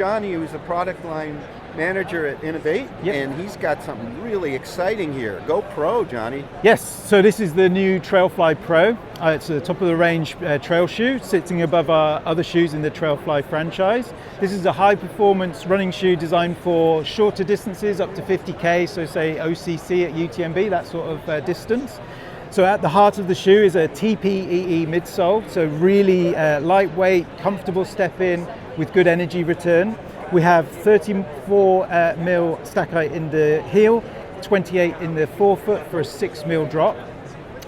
Johnny, who's the product line manager at Inov8, Yep. and he's got something really exciting here. Go Pro, Johnny. Yes, so this is the new Trailfly Pro. It's a top of the range trail shoe, sitting above our other shoes in the Trailfly franchise. This is a high performance running shoe designed for shorter distances, up to 50k, so say OCC at UTMB, that sort of distance. So at the heart of the shoe is a TPEE midsole, so really lightweight, comfortable step in with good energy return. We have 34 mil stack height in the heel, 28 in the forefoot for a 6 mil drop.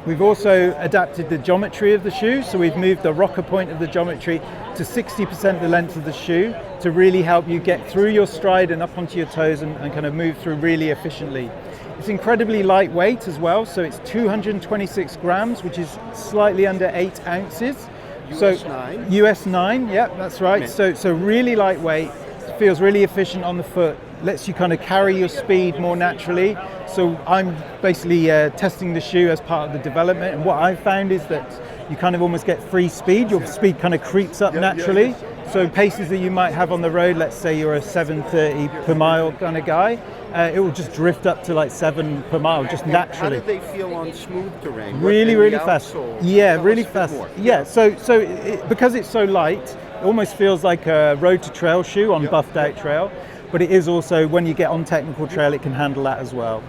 We've also adapted the geometry of the shoe, so we've moved the rocker point of the geometry to 60% the length of the shoe to really help you get through your stride and up onto your toes and kind of move through really efficiently. It's incredibly lightweight as well, so it's 226 grams, which is slightly under 8 ounces. US 9? US 9, yeah, that's right. So really lightweight, feels really efficient on the foot, lets you kind of carry your speed more naturally. So I'm basically testing the shoe as part of the development, and what I've found is that you kind of almost get free speed. Your speed kind of creeps up naturally. Yeah. So paces that you might have on the road, let's say you're a 7:30 per mile kind of guy, it will just drift up to like 7 per mile, just naturally. How do they feel on smooth terrain? Really fast. Yeah, really fast. More. Yeah, because it's so light, it almost feels like a road to trail shoe on buffed out trail, but it is also, when you get on technical trail, it can handle that as well.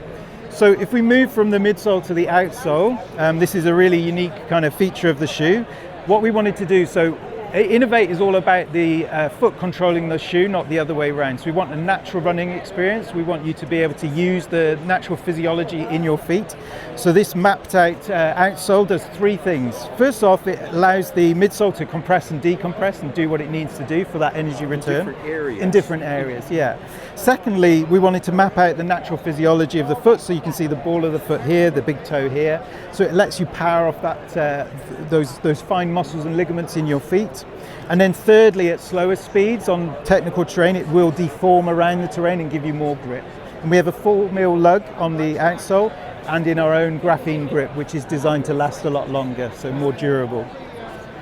So if we move from the midsole to the outsole, this is a really unique kind of feature of the shoe. What we wanted to do, so Inov8 is all about the foot controlling the shoe, not the other way around. So we want a natural running experience. We want you to be able to use the natural physiology in your feet. So this mapped out outsole does 3 things. First off, it allows the midsole to compress and decompress and do what it needs to do for that energy return. In different areas, yeah. Secondly, we wanted to map out the natural physiology of the foot, so you can see the ball of the foot here, the big toe here. So it lets you power off that those fine muscles and ligaments in your feet. And then thirdly, at slower speeds on technical terrain, it will deform around the terrain and give you more grip. And we have a 4 mil lug on the outsole and in our own graphene grip, which is designed to last a lot longer, so more durable.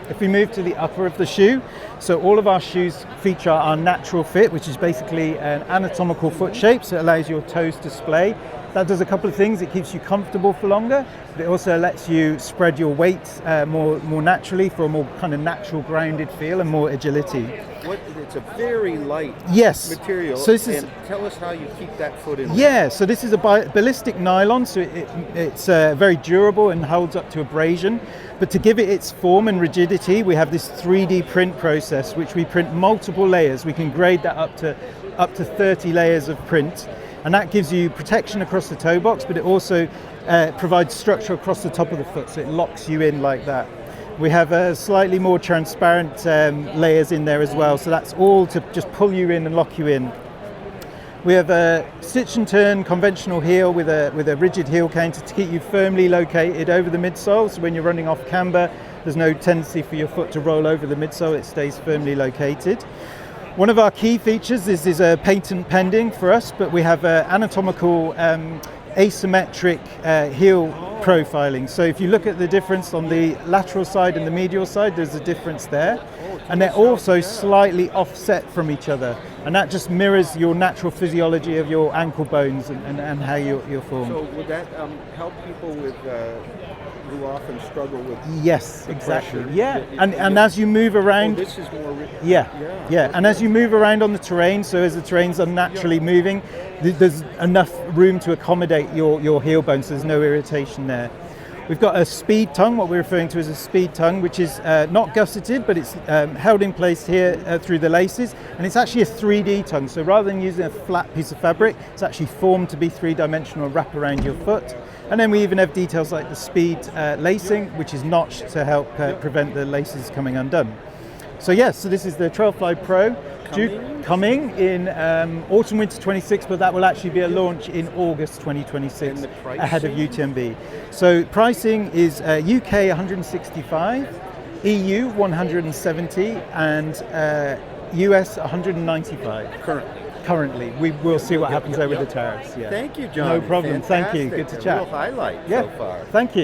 If we move to the upper of the shoe, so all of our shoes feature our natural fit, which is basically an anatomical foot shape, so it allows your toes to splay. That does a couple of things. It keeps you comfortable for longer, but it also lets you spread your weight more naturally for a more kind of natural grounded feel and more agility. It's a very light material. So this is, tell us how you keep that foot in. Yeah, so this is a ballistic nylon, so it's very durable and holds up to abrasion. But to give it its form and rigidity, we have this 3D print process, which we print multiple layers. We can grade that up to 30 layers of print. And that gives you protection across the toe box, but it also provides structure across the top of the foot, so it locks you in like that. We have slightly more transparent layers in there as well, so that's all to just pull you in and lock you in. We have a stitch and turn conventional heel with a rigid heel counter to keep you firmly located over the midsole, so when you're running off camber, there's no tendency for your foot to roll over the midsole, it stays firmly located. One of our key features is a patent pending for us, but we have anatomical asymmetric heel profiling. So if you look at the difference on the lateral side and the medial side, there's a difference there. And they're also slightly offset from each other. And that just mirrors your natural physiology of your ankle bones and how you're formed. So would that help people with who often struggle with exactly. pressure? Yeah, and as you move around, this is more and as you move around on the terrain, so as the terrain's unnaturally moving, there's enough room to accommodate your heel bones, so there's no irritation there. We've got a speed tongue, what we're referring to as a speed tongue, which is not gusseted, but it's held in place here through the laces, and it's actually a 3D tongue. So rather than using a flat piece of fabric, it's actually formed to be 3-dimensional, wrap around your foot. And then we even have details like the speed lacing, which is notched to help prevent the laces coming undone. So yes, so this is the Trailfly Pro. Coming in autumn/winter 26, but that will actually be a launch in August 2026 ahead of UTMB. So pricing is UK 165, EU 170, and US 195. Currently. We will see what happens over the tariffs. Yeah. Thank you, John. No problem. Fantastic. Thank you. Good to chat. Real highlight so far. Thank you.